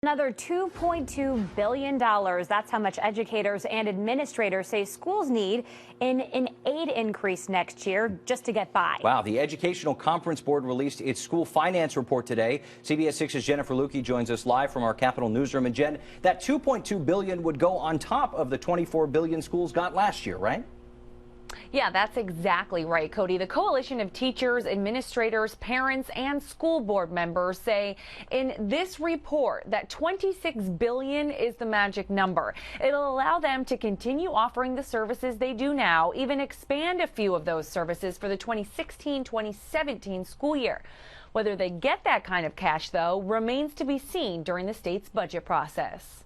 Another $2.2 billion. That's how much educators and administrators say schools need in an aid increase next year just to get by. Wow, the Educational Conference Board released its school finance report today. CBS 6's Jennifer Lukey joins us live from our Capitol newsroom. And Jen, that $2.2 billion would go on top of the $24 billion schools got last year, right? Yeah, that's exactly right, Cody. The coalition of teachers, administrators, parents, and school board members say in this report that $26 billion is the magic number. It'll allow them to continue offering the services they do now, even expand a few of those services for the 2016-2017 school year. Whether they get that kind of cash, though, remains to be seen during the state's budget process.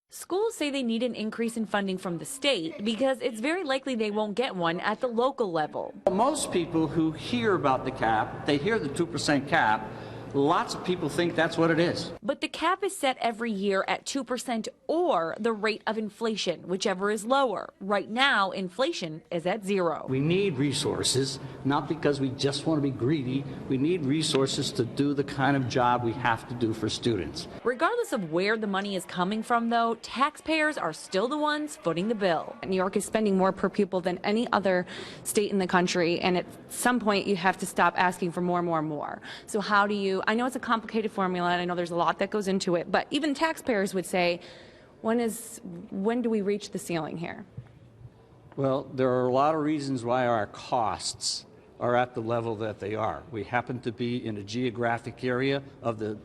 Schools say they need an increase in funding from the state because it's very likely they won't get one at the local level. Most people who hear about the cap, they hear the 2% cap. Lots of people think that's what it is. But the cap is set every year at 2% or the rate of inflation, whichever is lower. Right now, inflation is at 0. We need resources, not because we just want to be greedy. We need resources to do the kind of job we have to do for students. Regardless of where the money is coming from, though, taxpayers are still the ones footing the bill. New York is spending more per pupil than any other state in the country, and at some point you have to stop asking for more and more and more. So how do you, I know it's a complicated formula, and I know there's a lot that goes into it, but even taxpayers would say, when do we reach the ceiling here? Well, there are a lot of reasons why our costs are at the level that they are. We happen to be in a geographic area of the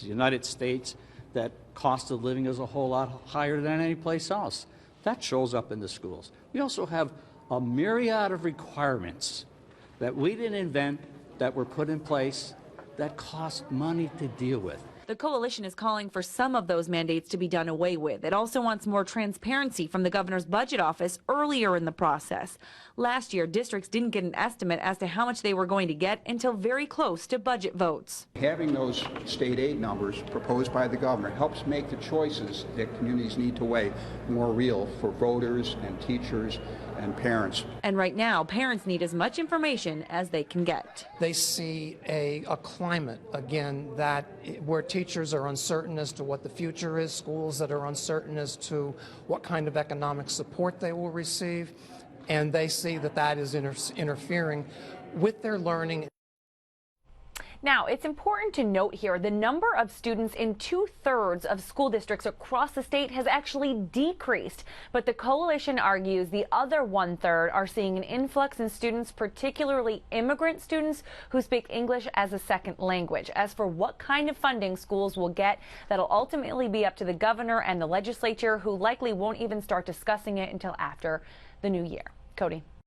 United States that cost of living is a whole lot higher than any place else. That shows up in the schools. We also have a myriad of requirements that we didn't invent, that were put in place, that cost money to deal with. The coalition is calling for some of those mandates to be done away with. It also wants more transparency from the governor's budget office earlier in the process. Last year, districts didn't get an estimate as to how much they were going to get until very close to budget votes. Having those state aid numbers proposed by the governor helps make the choices that communities need to weigh more real for voters and teachers and parents. And right now, parents need as much information as they can get. They see a climate, again, that where teachers are uncertain as to what the future is, schools that are uncertain as to what kind of economic support they will receive, and they see that that is interfering with their learning. Now, it's important to note here the number of students in 2/3 of school districts across the state has actually decreased. But the coalition argues the other 1/3 are seeing an influx in students, particularly immigrant students who speak English as a second language. As for what kind of funding schools will get, that'll ultimately be up to the governor and the legislature, who likely won't even start discussing it until after the new year. Cody.